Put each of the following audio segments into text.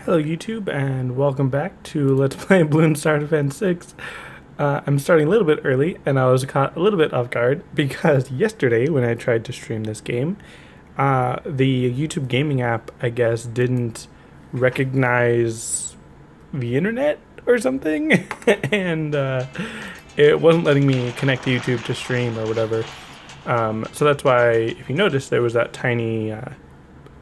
Hello YouTube and welcome back to Let's Play Bloons TD6. I'm starting a little bit early and I was caught a little bit off guard because yesterday when I tried to stream this game, the YouTube gaming app, I guess, didn't recognize the internet or something and it wasn't letting me connect to YouTube to stream or whatever. So that's why, if you notice, there was that tiny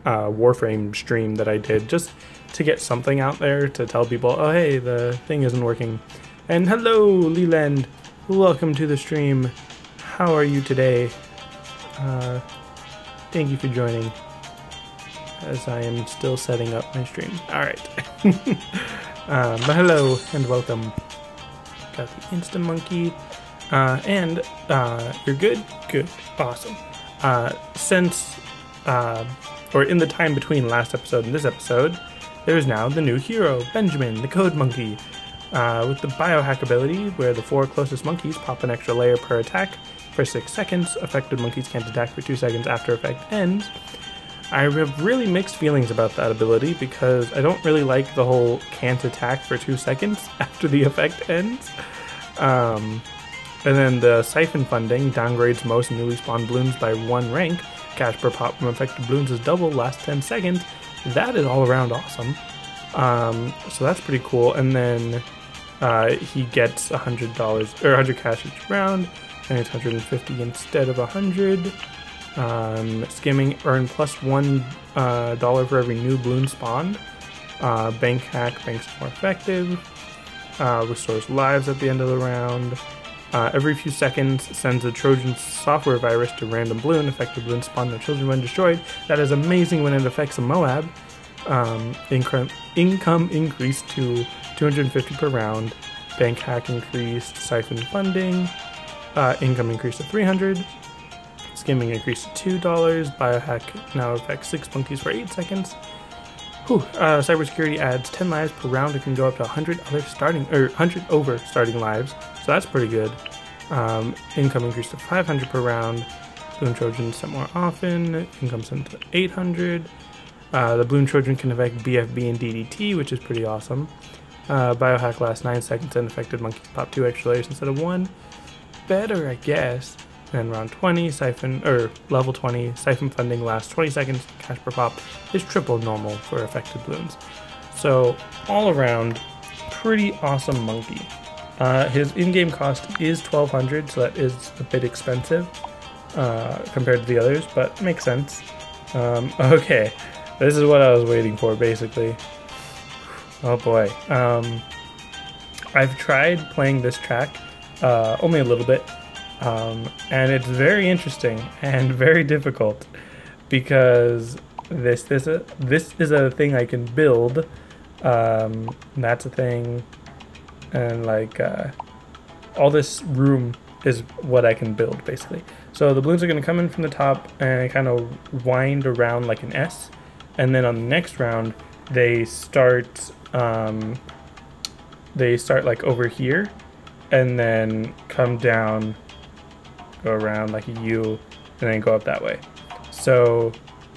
Warframe stream that I did just to get something out there to tell people, oh hey, the thing isn't working. And hello Leland, welcome to the stream. How are you today? Thank you for joining as I am still setting up my stream. Alright. But hello and welcome. Got the Insta Monkey. And you're good? Good. Awesome. Or in the time between last episode and this episode, there is now the new hero, Benjamin, the Code Monkey, with the biohack ability, where the 4 closest monkeys pop an extra layer per attack for 6 seconds. Affected monkeys can't attack for 2 seconds after effect ends. I have really mixed feelings about that ability because I don't really like the whole can't attack for 2 seconds after the effect ends. And then the siphon funding downgrades most newly spawned balloons by 1 rank. Cash per pop from affected balloons is double, last 10 seconds. That is all around awesome. So that's pretty cool. And then he gets $100 or 100 cash each round, and it's 150 instead of 100. Skimming, earn plus $1 for every new balloon spawned. Bank hack, banks more effective. Restores lives at the end of the round. Every few seconds sends a Trojan software virus to random balloon. Affected balloons spawn their children when destroyed. That is amazing when it affects a Moab. Income increased to 250 per round. Bank hack increased. Siphon funding. Income increased to 300. Skimming increased to $2. Biohack now affects 6 monkeys for 8 seconds. Cybersecurity adds 10 lives per round. It can go up to 100 over starting lives, so that's pretty good. Income increased to 500 per round. Balloon Trojan sent more often. Income sent to 800. The Balloon Trojan can affect BFB and DDT, which is pretty awesome. Biohack lasts 9 seconds and affected monkeys pop 2 extra layers instead of 1. Better, I guess. And round 20, level 20, siphon funding lasts 20 seconds, cash per pop is triple normal for affected balloons. So, all around, pretty awesome monkey. His in-game cost is $1,200, so that is a bit expensive compared to the others, but makes sense. Okay, this is what I was waiting for, basically. Oh boy. I've tried playing this track only a little bit. And it's very interesting and very difficult because this is a thing I can build. That's a thing, and like all this room is what I can build basically. So the balloons are going to come in from the top and kind of wind around like an S, and then on the next round they start like over here, and then come down. Go around like a U and then go up that way. So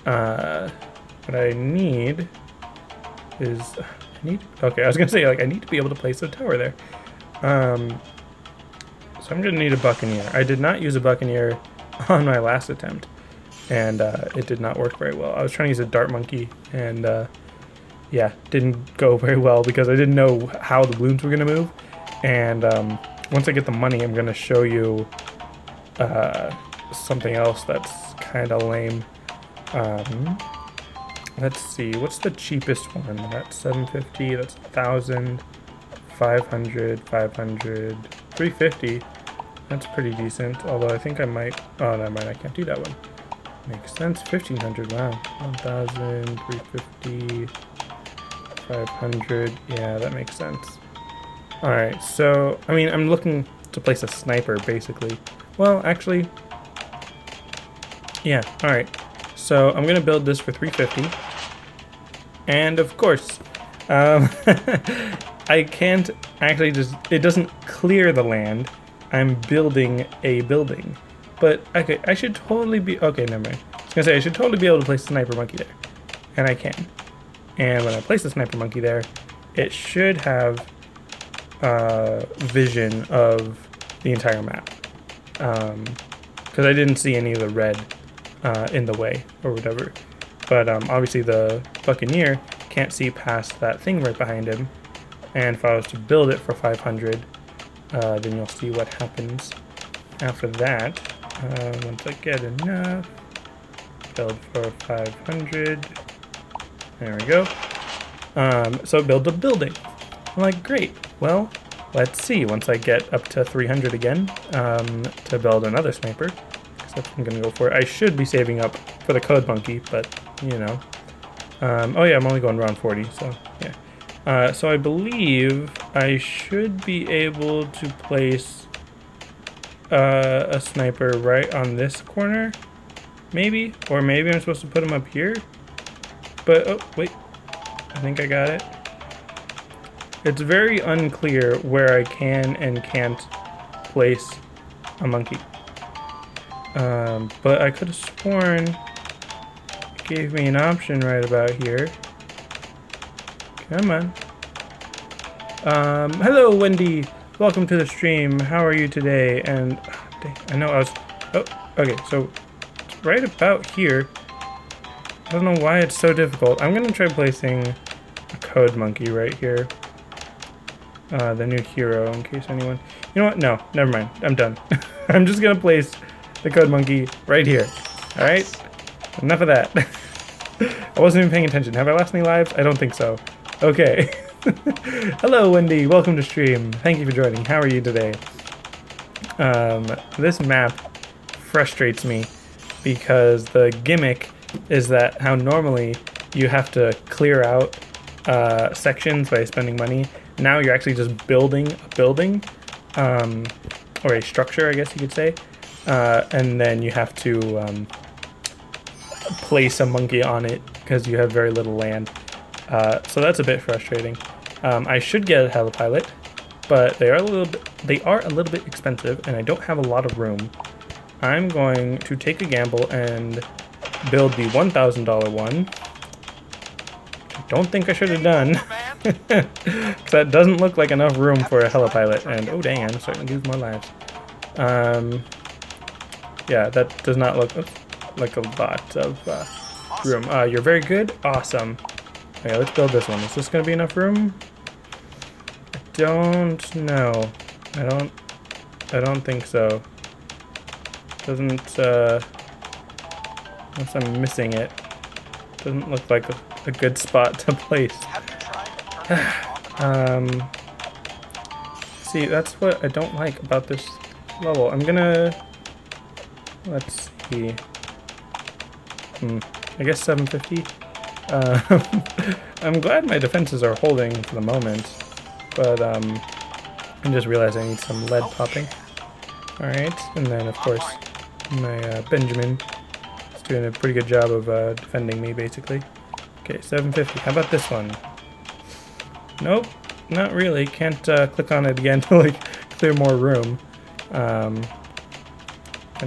what I need is okay, I was gonna say, like, I need to be able to place a tower there. So I'm gonna need a Buccaneer. I did not use a Buccaneer on my last attempt, and it did not work very well. I was trying to use a Dart Monkey, and yeah, didn't go very well because I didn't know how the balloons were gonna move. And once I get the money, I'm gonna show you something else that's kind of lame. Let's see, what's the cheapest one? That's 750, that's 1,000, 500, 500, 350. That's pretty decent, although I think I might, oh, never mind, I can't do that one. Makes sense, 1,500, wow. 1,000, 350, 500, yeah, that makes sense. Alright, so, I mean, I'm looking to place a sniper, basically. Well, actually, yeah, alright. So I'm going to build this for 350. And of course, I can't actually it doesn't clear the land. I'm building a building. But, okay, I should totally be, okay, never mind. I was going to say, I should totally be able to place a sniper monkey there. And I can. And when I place the sniper monkey there, it should have vision of the entire map. Because I didn't see any of the red in the way or whatever. But obviously the Buccaneer can't see past that thing right behind him. And if I was to build it for 500, then you'll see what happens after that. Once I get enough, build for 500. There we go. So it builds a building. I'm like, great. Well, let's see. Once I get up to 300 again, to build another sniper, because that's what I'm gonna go for. I should be saving up for the code monkey, but you know. Oh yeah, I'm only going around 40, so yeah. So I believe I should be able to place a sniper right on this corner, maybe, or maybe I'm supposed to put him up here. But oh wait, I think I got it. It's very unclear where I can and can't place a monkey. But I could have sworn it gave me an option right about here. Come on. Hello, Wendy. Welcome to the stream. How are you today? And I know I was. Oh, okay. So it's right about here. I don't know why it's so difficult. I'm gonna try placing a code monkey right here. The new hero, in case anyone. You know what? No, never mind. I'm done. I'm just gonna place the code monkey right here. All right. Enough of that. I wasn't even paying attention. Have I lost any lives? I don't think so. Okay. Hello, Wendy. Welcome to stream. Thank you for joining. How are you today? This map frustrates me because the gimmick is that how normally you have to clear out sections by spending money. Now you're actually just building a building, or a structure, I guess you could say, and then you have to place a monkey on it because you have very little land. So that's a bit frustrating. I should get a helipilot, but they are a little bit expensive, and I don't have a lot of room. I'm going to take a gamble and build the $1,000 one. I don't think I should have done, because that doesn't look like enough room for a helipilot. And oh dang, I'm starting to lose more lives. Yeah, that does not look like a lot of room. You're very good. Awesome. Okay, let's build this one. Is this going to be enough room? I don't know. I don't think so. Doesn't, unless I'm missing it. Doesn't look like a good spot to place. See, that's what I don't like about this level. I'm gonna, let's see. I guess 750. I'm glad my defenses are holding for the moment, but I just realized I need some lead popping. Alright, and then of course my Benjamin is doing a pretty good job of defending me, basically. Okay, 750. How about this one? Nope, not really. Can't click on it again to like clear more room. Can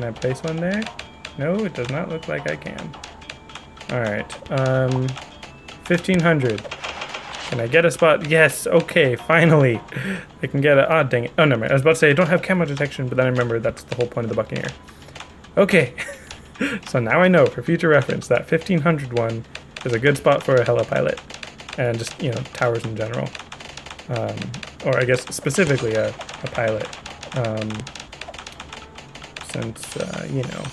I place one there? No, it does not look like I can. Alright, 1,500. Can I get a spot? Yes, okay, finally. I can get a, oh dang it. Oh, no, I was about to say I don't have camo detection, but then I remember that's the whole point of the Buccaneer. Okay, so now I know for future reference that 1,500 one is a good spot for a helipilot. And just, you know, towers in general. Or I guess specifically a pilot. Since, you know.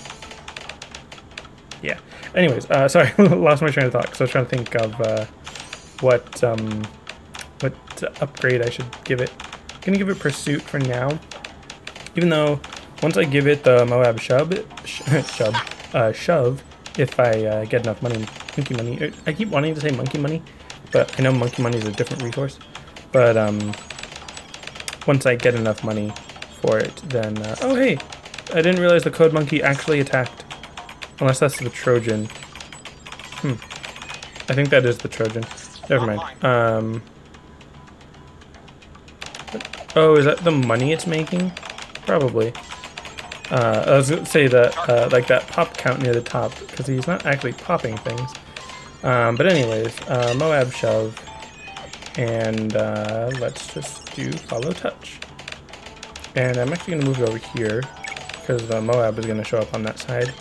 Yeah. Anyways, sorry, lost my train of thought because I was trying to think of what upgrade I should give it. I'm gonna give it Pursuit for now. Even though once I give it the Moab shove, if I get enough money, monkey money. I keep wanting to say monkey money, but I know monkey money is a different resource. But once I get enough money for it, then oh hey, I didn't realize the code monkey actually attacked. Unless that's the Trojan. I think that is the Trojan. Never mind. Oh, is that the money it's making? Probably. I was gonna say that like that pop count near the top, because he's not actually popping things. But anyways, Moab shove, and let's just do follow touch. And I'm actually going to move it over here because Moab is going to show up on that side.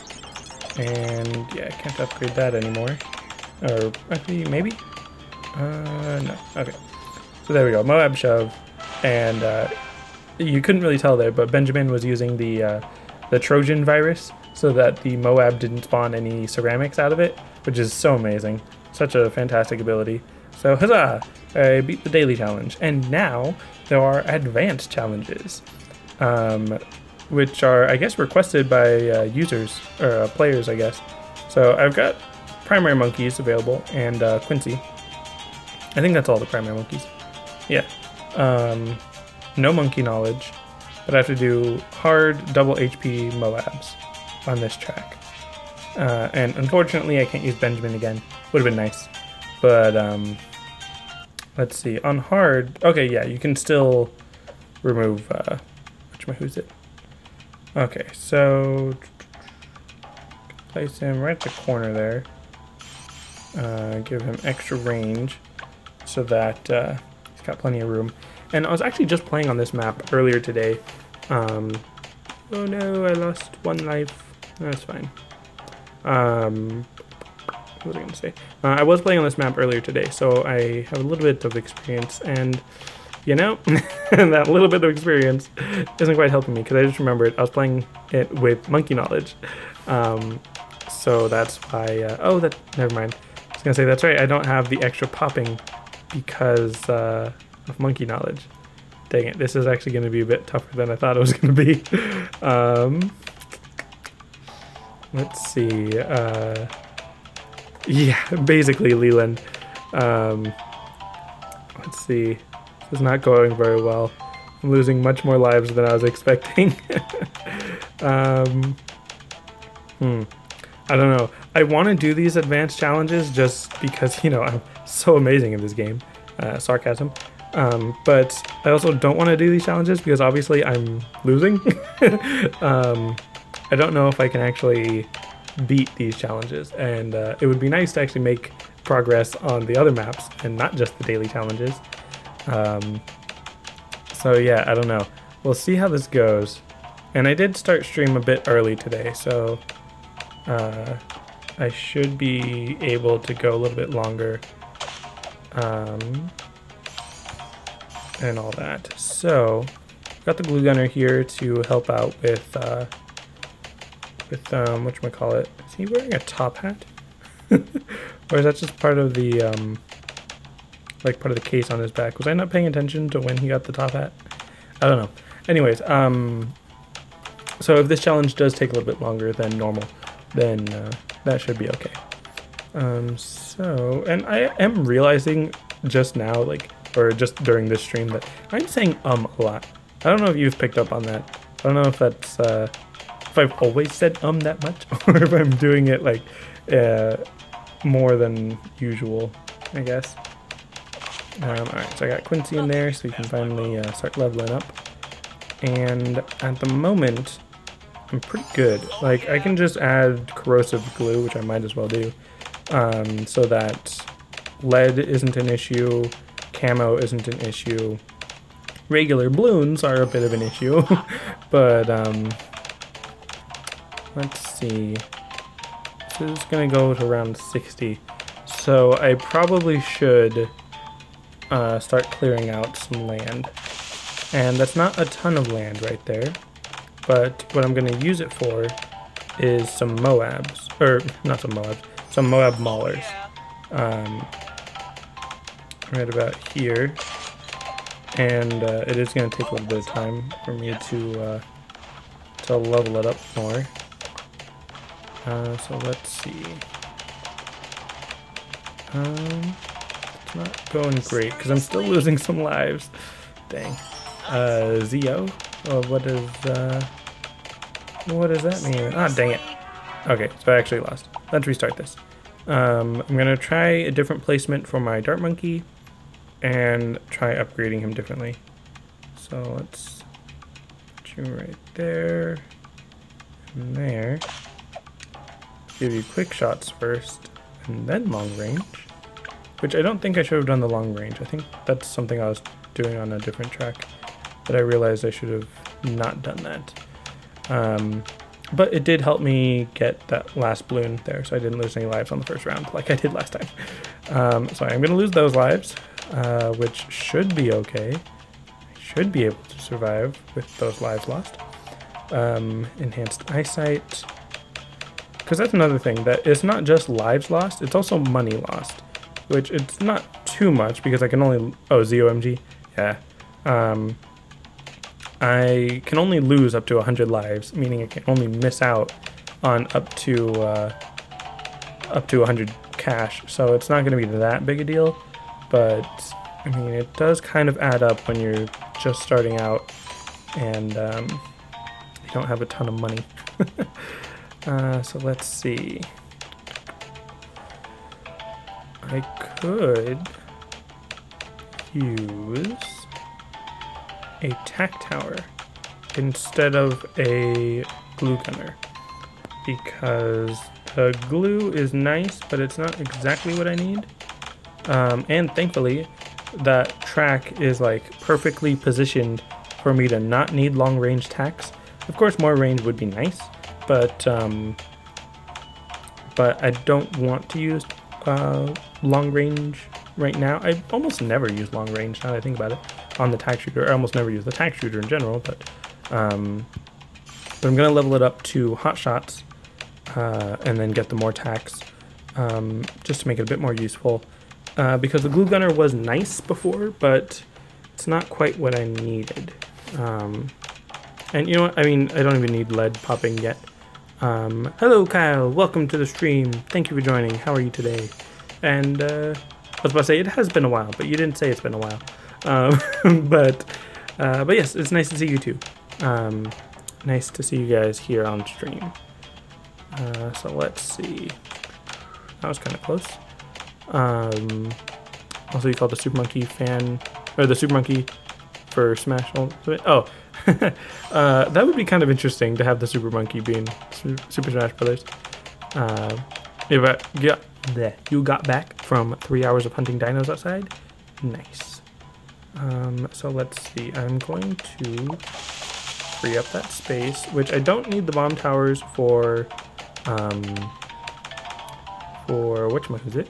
And yeah, I can't upgrade that anymore. Or actually, maybe? No. Okay. So there we go, Moab shove. And you couldn't really tell there, but Benjamin was using the Trojan virus so that the Moab didn't spawn any ceramics out of it, which is so amazing. Such a fantastic ability. So huzzah! I beat the daily challenge. And now there are advanced challenges, which are, I guess, requested by users, or players, I guess. So I've got primary monkeys available, and Quincy. I think that's all the primary monkeys. Yeah. No monkey knowledge, but I have to do hard double HP Moabs on this track. And unfortunately, I can't use Benjamin again. Would have been nice. But let's see. On hard, okay, yeah, you can still remove. Who's it? Okay, so place him right at the corner there. Give him extra range so that he's got plenty of room. And I was actually just playing on this map earlier today. Oh no, I lost one life. That's fine. What was I going to say? I was playing on this map earlier today, so I have a little bit of experience, and you know, that little bit of experience isn't quite helping me because I just remembered I was playing it with monkey knowledge. So that's why, never mind. I was going to say, that's right, I don't have the extra popping because of monkey knowledge. Dang it, this is actually going to be a bit tougher than I thought it was going to be. Let's see. Yeah, basically Leland. Let's see. This is not going very well. I'm losing much more lives than I was expecting. I don't know. I want to do these advanced challenges just because, you know, I'm so amazing in this game. Sarcasm. But I also don't want to do these challenges because obviously I'm losing. I don't know if I can actually beat these challenges, and it would be nice to actually make progress on the other maps and not just the daily challenges. So yeah, I don't know. We'll see how this goes. And I did start stream a bit early today, so I should be able to go a little bit longer. And all that. So, got the glue gunner here to help out with whatchamacallit. Is he wearing a top hat? Or is that just part of the part of the case on his back? Was I not paying attention to when he got the top hat? I don't know. Anyways, so if this challenge does take a little bit longer than normal, then that should be okay. And I am realizing just now, or just during this stream, that I'm saying a lot. I don't know if you've picked up on that. I don't know if that's if I've always said that much, or if I'm doing it more than usual, I guess. Alright, so I got Quincy in there, so we can finally start leveling up. And at the moment, I'm pretty good. Like, I can just add corrosive glue, which I might as well do, so that lead isn't an issue, camo isn't an issue. Regular balloons are a bit of an issue, but let's see. This is gonna go to around 60, so I probably should start clearing out some land. And that's not a ton of land right there, but what I'm gonna use it for is some Moabs, or not some Moabs, some Moab maulers. Right about here, and it is going to take a little bit of time for me to level it up more. So let's see. It's not going great because I'm still losing some lives. Dang. Zio. Oh, what does that mean? Ah, dang it. Okay, so I actually lost. Let's restart this. I'm gonna try a different placement for my dart monkey and try upgrading him differently. So let's put you right there and there. Give you quick shots first, and then long range, which I don't think I should have done the long range. I think that's something I was doing on a different track, but I realized I should have not done that. But it did help me get that last balloon there, so I didn't lose any lives on the first round like I did last time. So I'm going to lose those lives, which should be okay. I should be able to survive with those lives lost. Enhanced eyesight. Because that's another thing, that it's not just lives lost, it's also money lost. Which it's not too much because I can only... Oh, ZOMG? Yeah. I can only lose up to 100 lives, meaning I can only miss out on up to 100 cash. So it's not going to be that big a deal, but I mean it does kind of add up when you're just starting out and you don't have a ton of money. So let's see. I could use a tack tower instead of a glue gunner because the glue is nice, but it's not exactly what I need. And thankfully, that track is like perfectly positioned for me to not need long range tacks. Of course, more range would be nice, but I don't want to use long range right now. I almost never use long range now that I think about it on the tack shooter. I almost never use the tack shooter in general, but I'm gonna level it up to hot shots and then get the more tacks just to make it a bit more useful because the glue gunner was nice before, but it's not quite what I needed. And you know what? I mean, I don't even need lead popping yet. Hello, Kyle. Welcome to the stream. Thank you for joining. How are you today? And I was about to say it has been a while, but you didn't say it's been a while. But yes, it's nice to see you too. Nice to see you guys here on stream. So let's see. That was kind of close. Also, you called the Super Monkey fan, or the Super Monkey for Smash Ultimate. Oh, that would be kind of interesting to have the Super Monkey being Super Smash Brothers. You got back from 3 hours of hunting dinos outside. Nice. So let's see. I'm going to free up that space, which I don't need the bomb towers for whatchamacallit.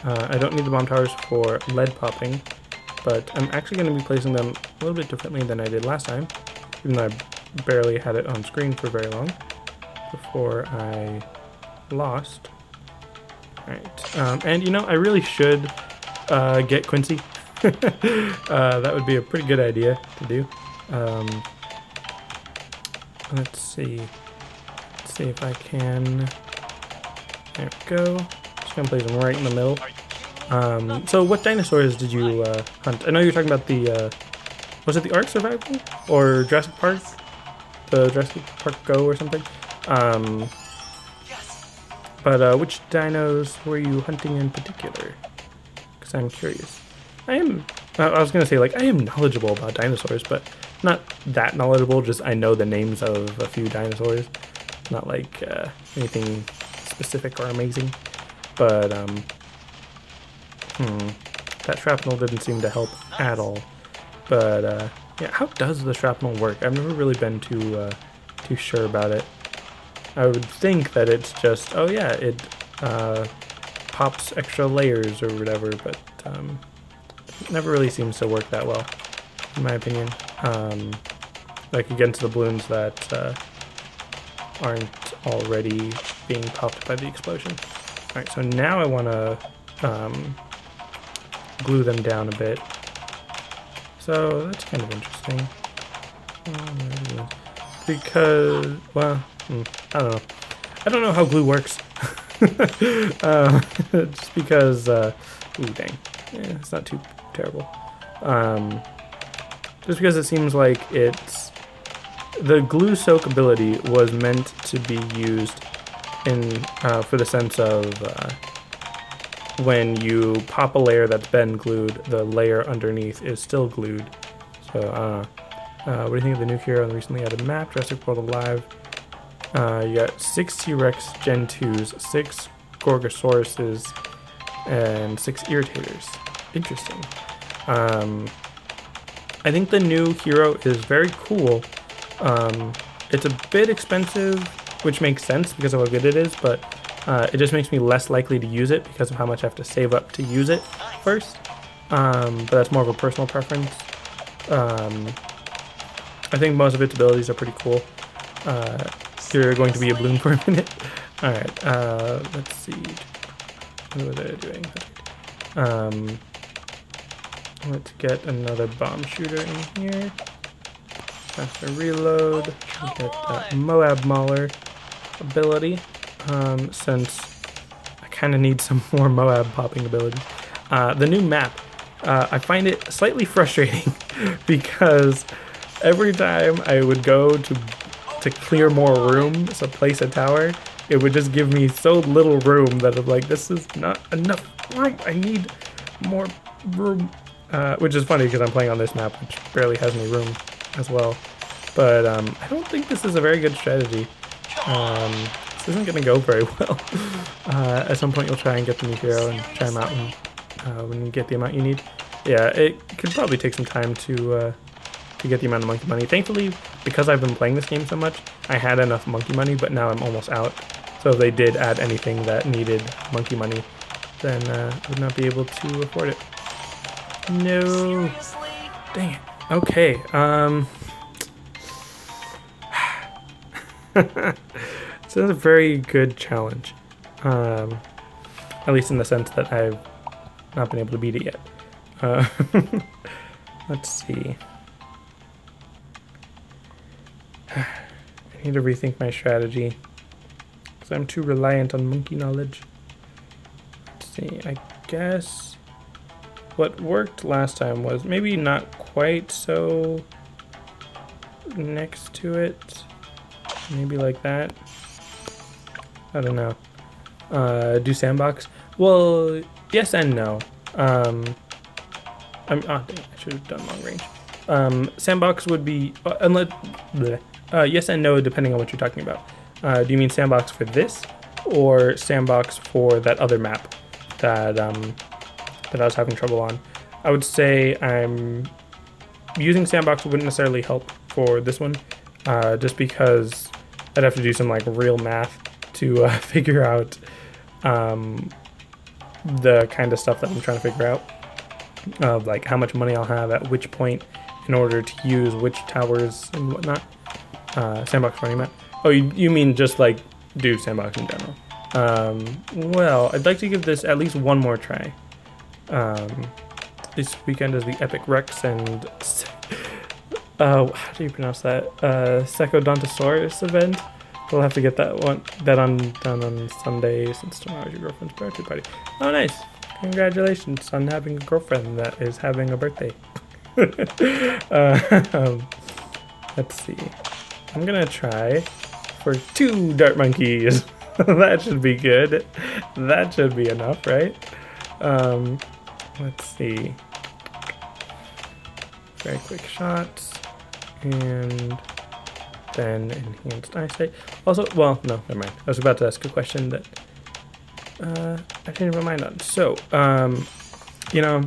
I don't need the bomb towers for lead popping, but I'm actually going to be placing them a little bit differently than I did last time, even though I barely had it on screen for very long before I lost. Alright, and you know, I really should get Quincy. That would be a pretty good idea to do. Let's see if I can. There we go. Just gonna place them right in the middle. So what dinosaurs did you hunt? I know you're talking about the was it the Ark Survival or Jurassic Park? The Jurassic Park Go or something? But which dinos were you hunting in particular? Because I'm curious. I was going to say, like, I am knowledgeable about dinosaurs, but not that knowledgeable, just I know the names of a few dinosaurs. Not like anything specific or amazing. But, that shrapnel didn't seem to help at all. But, yeah, how does the shrapnel work? I've never really been too sure about it. I would think that it's just, oh yeah, it pops extra layers or whatever, but it never really seems to work that well, in my opinion. Like against the balloons that aren't already being popped by the explosion. Alright, so now I want to glue them down a bit. So that's kind of interesting. Because, well, I don't know. I don't know how glue works. Just because, ooh, dang. Yeah, it's not too terrible. Just because it seems like the glue soak ability was meant to be used for the sense of when you pop a layer that's been glued, the layer underneath is still glued. So, what do you think of the new hero on the recently added map, Jurassic World Alive? You got 6 T-Rex Gen 2s, 6 Gorgosauruses and 6 Irritators. Interesting. I think the new hero is very cool. It's a bit expensive, which makes sense because of how good it is, but it just makes me less likely to use it because of how much I have to save up to use it first. But that's more of a personal preference. I think most of its abilities are pretty cool. You're going to be a Bloon for a minute. Alright, let's see. What was I doing? Let's get another bomb shooter in here. Faster reload. Get that Moab Mauler ability. Since I kind of need some more Moab popping ability. The new map, I find it slightly frustrating because every time I would go to clear more room, so place a tower, it would just give me so little room that I'm like, this is not enough room. I need more room. Which is funny because I'm playing on this map, which barely has any room as well. But I don't think this is a very good strategy. This isn't going to go very well. At some point you'll try and get the new hero and try him out when you get the amount you need. Yeah, it could probably take some time to get the amount of monkey money. Thankfully, because I've been playing this game so much, I had enough monkey money, but now I'm almost out. So if they did add anything that needed monkey money, then I would not be able to afford it. No. Dang it. Okay. So that's a very good challenge. At least in the sense that I've not been able to beat it yet. Let's see. I need to rethink my strategy because I'm too reliant on monkey knowledge. Let's see. I guess what worked last time was maybe not quite so next to it. Maybe like that. I don't know. Do sandbox? Well, yes and no. Oh, dang, I should have done long range. Sandbox would be yes and no depending on what you're talking about. Do you mean sandbox for this or sandbox for that other map that I was having trouble on? I would say I'm using sandbox wouldn't necessarily help for this one, just because I'd have to do some like real math to figure out the kind of stuff that I'm trying to figure out, of like how much money I'll have at which point in order to use which towers and whatnot. Sandbox running map. Oh, you mean just like do sandbox in general? Well, I'd like to give this at least one more try. This weekend is the Epic Rex and how do you pronounce that? Secodontosaurus event. We'll have to get that done on Sunday since tomorrow's your girlfriend's birthday party. Oh, nice! Congratulations on having a girlfriend that is having a birthday. Let's see. I'm gonna try for 2 dart monkeys. That should be good. That should be enough, right? Let's see. Very quick shots. And then enhanced eyesight. Also, well, no, never mind. I was about to ask a question that I changed my mind on. So, you know,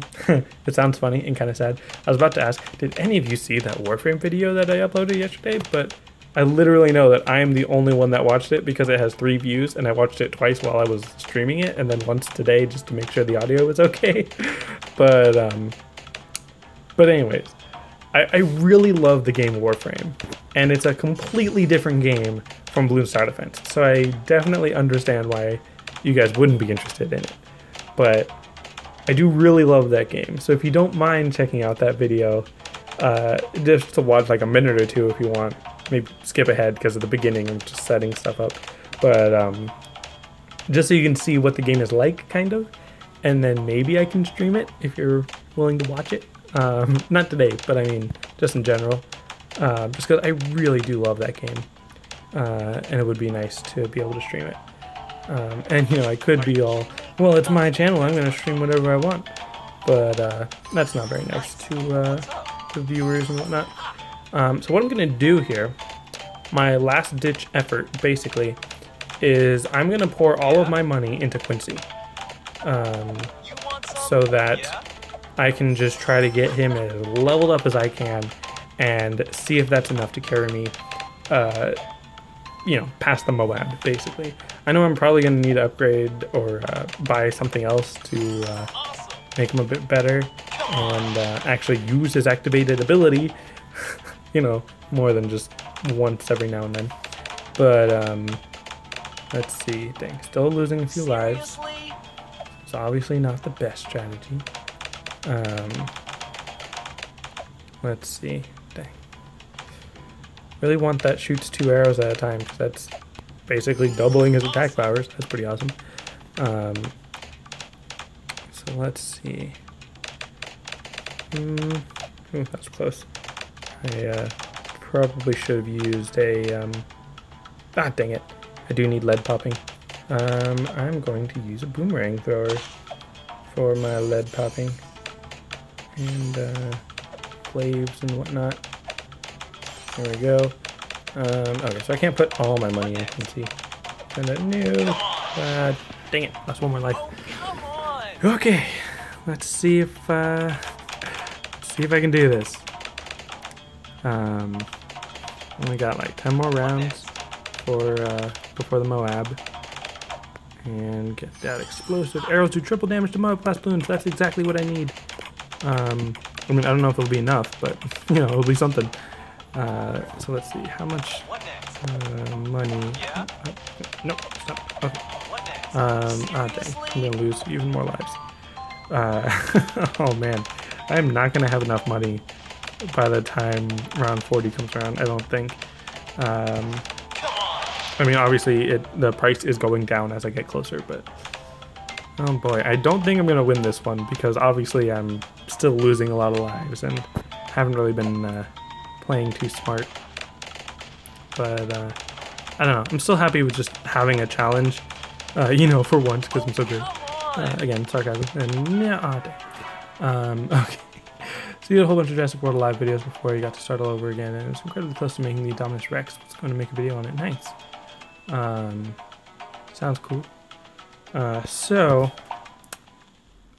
it sounds funny and kind of sad. I was about to ask, did any of you see that Warframe video that I uploaded yesterday? But I literally know that I am the only one that watched it because it has 3 views, and I watched it twice while I was streaming it, and then once today just to make sure the audio was okay. But anyways, I really love the game Warframe, and it's a completely different game from Bloons Star Defense, so I definitely understand why you guys wouldn't be interested in it. But I do really love that game, so if you don't mind checking out that video, just to watch like a minute or 2 if you want, maybe skip ahead because of the beginning and just setting stuff up, but just so you can see what the game is like, kind of, and then maybe I can stream it if you're willing to watch it. Not today, but I mean just in general, just because I really do love that game, and it would be nice to be able to stream it. And you know, I could be all, well, it's my channel, I'm going to stream whatever I want, but that's not very nice to the viewers and whatnot. So what I'm going to do here, my last ditch effort basically, is I'm gonna pour all of my money into Quincy, so that I can just try to get him as leveled up as I can, and see if that's enough to carry me, you know, past the Moab. Basically, I know I'm probably gonna need to upgrade or buy something else to make him a bit better, and actually use his activated ability. You know, more than just once every now and then. But let's see. Dang, still losing a few lives. It's obviously not the best strategy. Let's see. Dang. Really want that shoots 2 arrows at a time, because that's basically doubling his attack powers. That's pretty awesome. So let's see. Ooh, that's close. I probably should have used a ah, dang it. I do need lead popping. I'm going to use a boomerang thrower for my lead popping. And claves and whatnot. There we go. Okay, so I can't put all my money in, you can see. And a new dang it, lost one more life. Okay, let's see if I can do this. Only got like 10 more rounds for before the Moab, and get that explosive arrows do triple damage to Moab class balloons. That's exactly what I need. I mean, I don't know if it'll be enough, but you know, it'll be something. So let's see how much money. Nope, stop. Okay. Ah, dang, I'm gonna lose even more lives. Oh man, I'm not gonna have enough money by the time round 40 comes around, I don't think. I mean, obviously the price is going down as I get closer, but oh boy, I don't think I'm gonna win this one, because obviously I'm still losing a lot of lives and haven't really been playing too smart. But I don't know, I'm still happy with just having a challenge, you know, for once, because I'm so good. Again, sarcasm, and yeah, okay. So you had a whole bunch of Jurassic World Live videos before you got to start all over again, and it was incredibly close to making the Dominus Rex. I was going to make a video on it. Nice. Sounds cool. So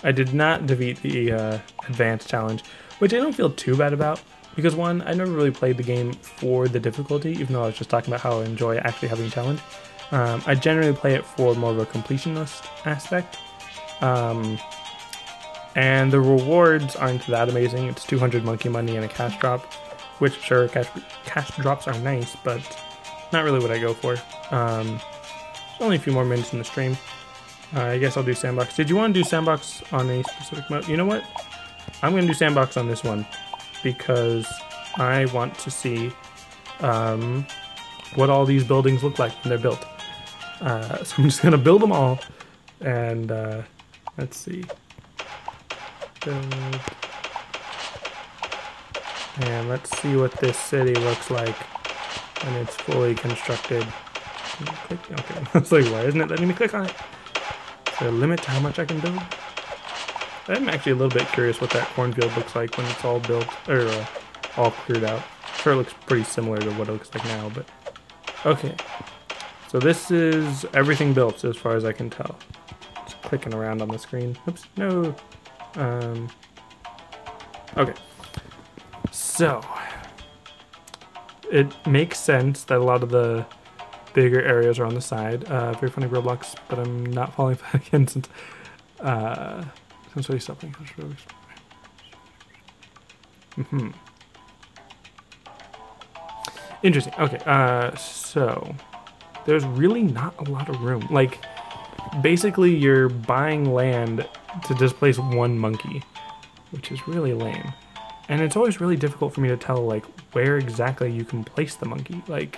I did not defeat the advanced challenge, which I don't feel too bad about, because one, I never really played the game for the difficulty, even though I was just talking about how I enjoy actually having a challenge. I generally play it for more of a completionist aspect. And the rewards aren't that amazing. It's 200 monkey money and a cash drop, which sure, cash drops are nice, but not really what I go for. Only a few more minutes in the stream. I guess I'll do sandbox. Did you want to do sandbox on a specific mode? You know what? I'm going to do sandbox on this one, because I want to see what all these buildings look like when they're built. So I'm just going to build them all, and let's see. Build. And let's see what this city looks like when it's fully constructed. Click? Okay, I was like, why isn't it letting me click on it? Is there a limit to how much I can build? I'm actually a little bit curious what that cornfield looks like when it's all built, or all cleared out. I'm sure it looks pretty similar to what it looks like now, but okay. So this is everything built as far as I can tell. Just clicking around on the screen. Oops, no. Okay, so it makes sense that a lot of the bigger areas are on the side. Very funny Roblox, but I'm not following that again since we stopped playing. Interesting. Okay, so there's really not a lot of room. Like, basically you're buying land to displace one monkey, which is really lame. And it's always really difficult for me to tell, like, where exactly you can place the monkey. Like,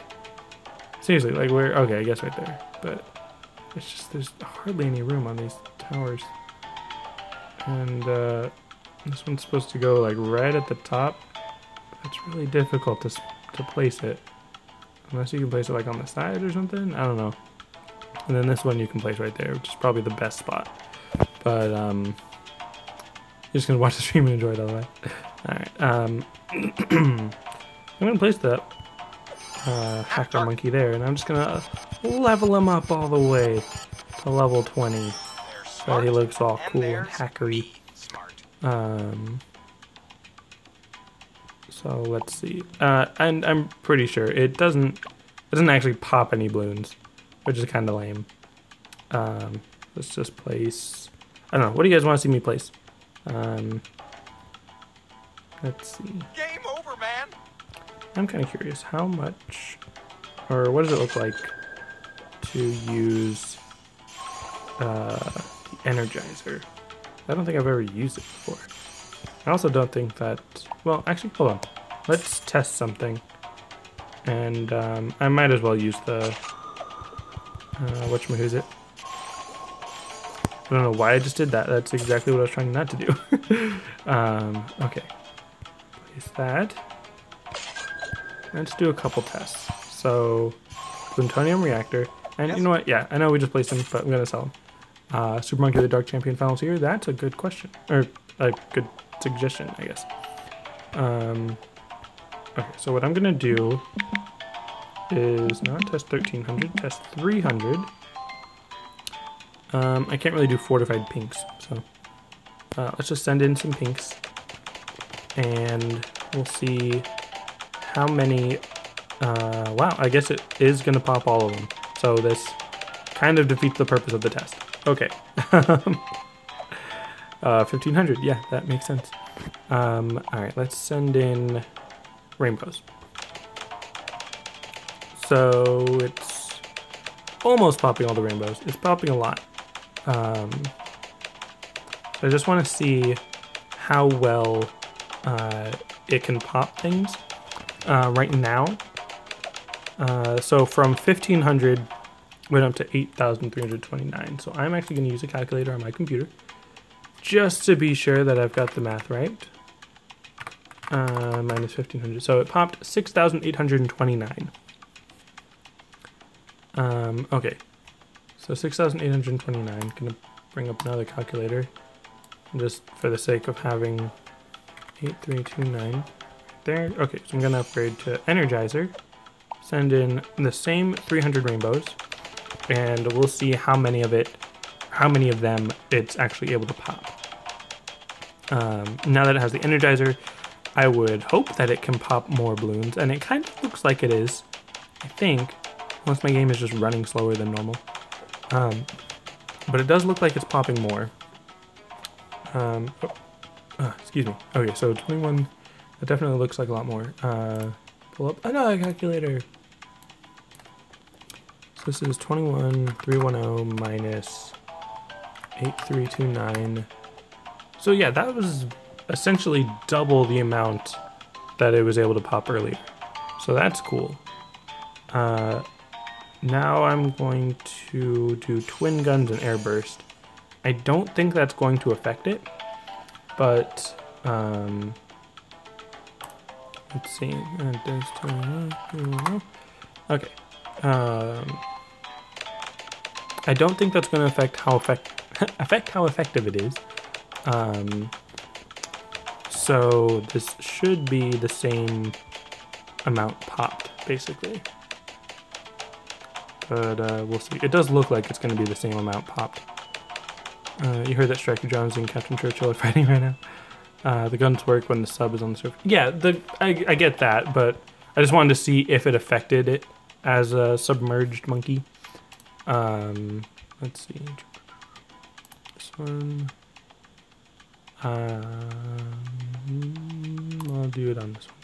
seriously, like, where? Okay, I guess right there. But it's just, there's hardly any room on these towers. And this one's supposed to go, like, right at the top. But it's really difficult to place it. Unless you can place it, like, on the side or something? I don't know. And then this one you can place right there, which is probably the best spot. But, you're just gonna watch the stream and enjoy it all the way. Alright, I'm gonna place that hacker monkey there, and I'm just gonna level him up all the way to level 20. So he looks all cool and hackery. So let's see. And I'm pretty sure it doesn't actually pop any balloons, which is kind of lame. Let's just place. I don't know. What do you guys want to see me place? Let's see. Game over, man. I'm kind of curious. How much, or what does it look like to use the Energizer? I don't think I've ever used it before. I also don't think that. Well, actually, hold on. Let's test something. And I might as well use the whatchamacallit. I don't know why I just did that. That's exactly what I was trying not to do. Okay. Place that. Let's do a couple tests. So, plutonium reactor. And you know what? Yeah, I know we just placed him, but I'm going to sell him. Super Monkey the Dark Champion Finals here. That's a good question. Or a good suggestion, I guess. Okay, so what I'm going to do is not test 1300, test 300. I can't really do fortified pinks, so let's just send in some pinks, and we'll see how many. Wow, I guess it is going to pop all of them, so this kind of defeats the purpose of the test. Okay. 1500, yeah, that makes sense. Alright, let's send in rainbows. So it's almost popping all the rainbows. It's popping a lot. So I just want to see how well it can pop things right now. So from 1500 went up to 8,329. So I'm actually going to use a calculator on my computer just to be sure that I've got the math right. Minus 1500. So it popped 6,829. Okay. So 6,829. Gonna bring up another calculator just for the sake of having 8329 there. Okay, so I'm gonna upgrade to Energizer, send in the same 300 rainbows, and we'll see how many of them it's actually able to pop. Now that it has the Energizer, I would hope that it can pop more balloons, and it kind of looks like it is, I think, unless my game is just running slower than normal. But it does look like it's popping more. Excuse me. Okay, so 21, that definitely looks like a lot more. Pull up another calculator. So this is 21,310 minus 8329. So yeah, that was essentially double the amount that it was able to pop earlier. So that's cool. Now I'm going to do twin guns and air burst. I don't think that's going to affect it, but let's see. Okay. I don't think that's going to affect how effective it is. So this should be the same amount popped, basically. But we'll see. It does look like it's going to be the same amount popped. You heard that Striker Jones and Captain Churchill are fighting right now. The guns work when the sub is on the surface. Yeah, I get that, but I just wanted to see if it affected it as a submerged monkey. Let's see. This one. I'll do it on this one.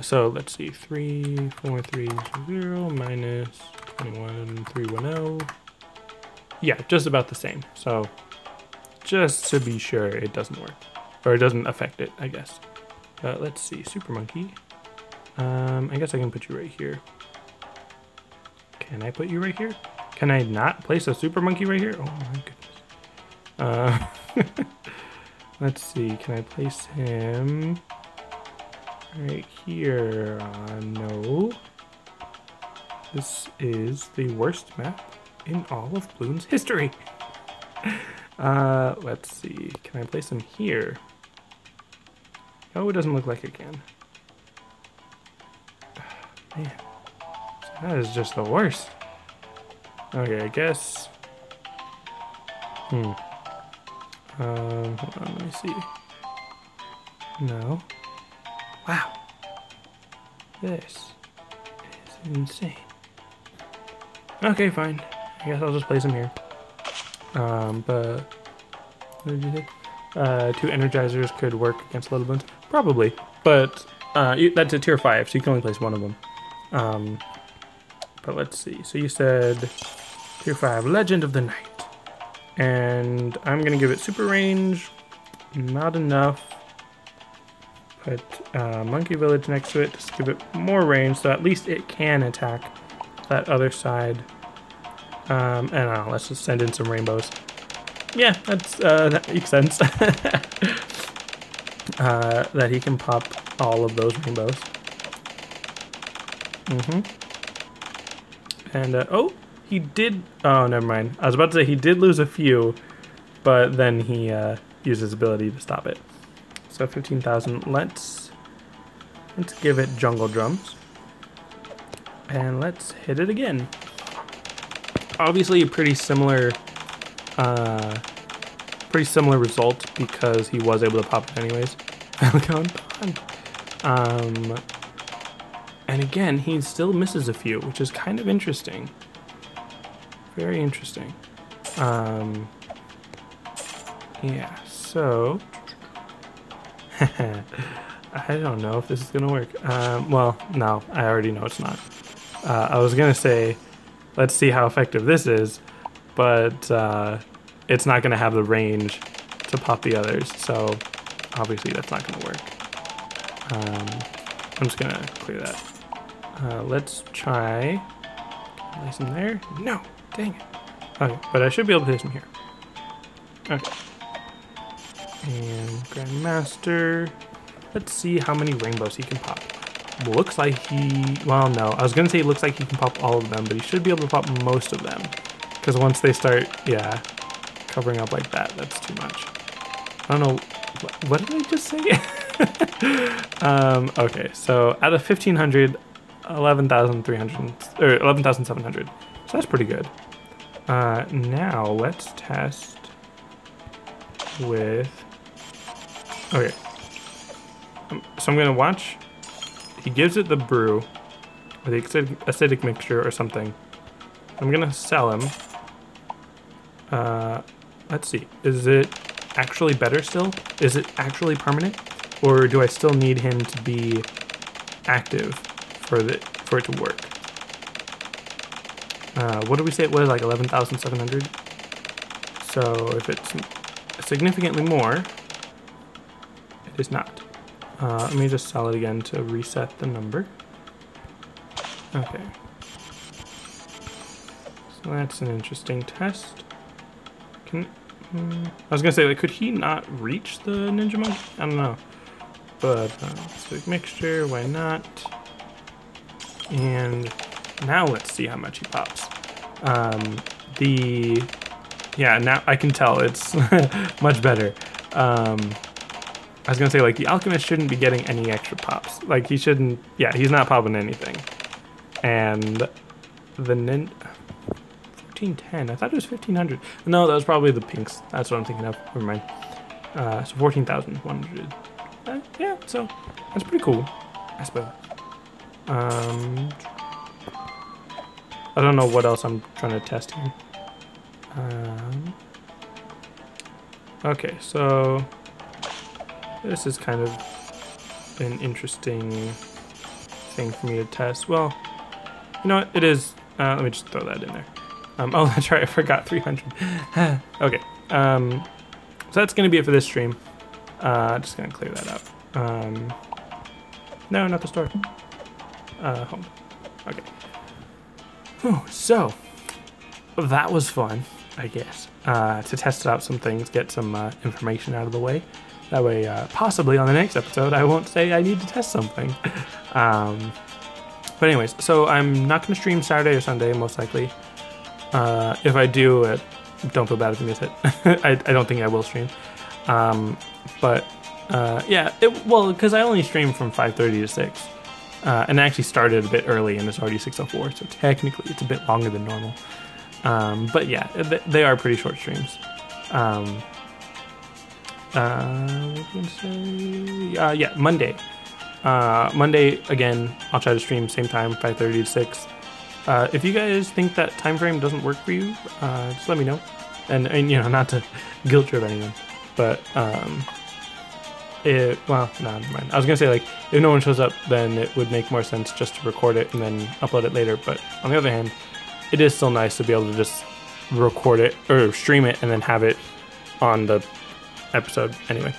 So let's see, 34300 minus 21,310. Yeah, just about the same. So just to be sure it doesn't work, or it doesn't affect it, I guess. Let's see, Super Monkey. I guess I can put you right here. Can I put you right here? Can I not place a Super Monkey right here? Oh my goodness. Let's see, can I place him right here? No. This is the worst map in all of Bloons history. Let's see, can I place him here? Oh, it doesn't look like it can. Man, so That is just the worst. Okay, I guess. Hold on, let me see. No. Wow. This is insane. Okay, fine. I guess I'll just place him here. But what did you say? 2 energizers could work against little Bloons? Probably, but that's a tier 5, so you can only place one of them. But let's see. So you said tier 5, Legend of the Night, and I'm gonna give it super range. Not enough. Put Monkey Village next to it to give it more range, so at least it can attack that other side. And I don't know, let's just send in some rainbows. Yeah, that makes sense. That he can pop all of those rainbows. And, oh, he did... Oh, never mind. I was about to say he did lose a few, but then he used his ability to stop it. So 15,000. Let's give it Jungle Drums. And let's hit it again. Obviously a pretty similar result because he was able to pop it anyways. Falcon Pond. And again, he still misses a few, which is kind of interesting. Very interesting. Yeah, so I don't know if this is gonna work. Well, no, I already know it's not. I was gonna say, let's see how effective this is, but it's not gonna have the range to pop the others, so obviously that's not gonna work. I'm just gonna clear that. Let's try place him there. No, dang it. Okay, but I should be able to place him here. Okay. And Grandmaster. Let's see how many rainbows he can pop. Looks like he... Well, no. I was going to say it looks like he can pop all of them, but he should be able to pop most of them. Because once they start, yeah, covering up like that, that's too much. I don't know. What did I just say? Okay, so out of 1,500, 11,300, or 11,700. So that's pretty good. Now let's test with... Okay. So I'm going to watch. He gives it the brew, or the acidic mixture or something. I'm going to sell him. Let's see. Is it actually better still? Is it actually permanent? Or do I still need him to be active for it to work? What did we say it was? Like 11,700? So if it's significantly more, it is not. Let me just sell it again to reset the number. Okay. So that's an interesting test. I was gonna say, like, could he not reach the Ninja Monkey? I don't know. But, acidic mixture, why not? And now let's see how much he pops. Yeah, now I can tell it's much better. I was gonna say, like, the Alchemist shouldn't be getting any extra pops. Like, he shouldn't, yeah, he's not popping anything. And the 1410, I thought it was 1,500. No, that was probably the pinks. That's what I'm thinking of, never mind. So 14,100. Yeah, so that's pretty cool, I suppose. I don't know what else I'm trying to test here. Okay, so this is kind of an interesting thing for me to test. Well, you know what? It is. Let me just throw that in there. Oh, that's right. I forgot 300. Okay. So that's going to be it for this stream. Just going to clear that out. No, not the store. Home. Okay. Whew, so that was fun, I guess. To test out some things, get some information out of the way. That way, possibly on the next episode, I won't say I need to test something. But anyways, so I'm not going to stream Saturday or Sunday, most likely. If I do, don't feel bad if you miss it. I don't think I will stream. But yeah, well, because I only stream from 5:30 to 6. And I actually started a bit early, and it's already 6:04, so technically it's a bit longer than normal. But yeah, they are pretty short streams. What was I gonna say? Yeah, Monday. Monday again. I'll try to stream same time, 5:30 to 6. If you guys think that time frame doesn't work for you, just let me know. And you know, not to guilt trip anyone, but well, no, never mind. I was gonna say, like, if no one shows up, then it would make more sense just to record it and then upload it later. But on the other hand, it is still nice to be able to just record it or stream it and then have it on the episode anyway.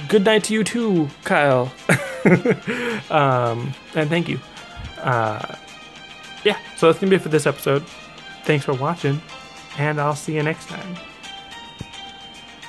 Good night to you too, Kyle. And thank you. Yeah, so that's gonna be it for this episode. Thanks for watching, and I'll see you next time.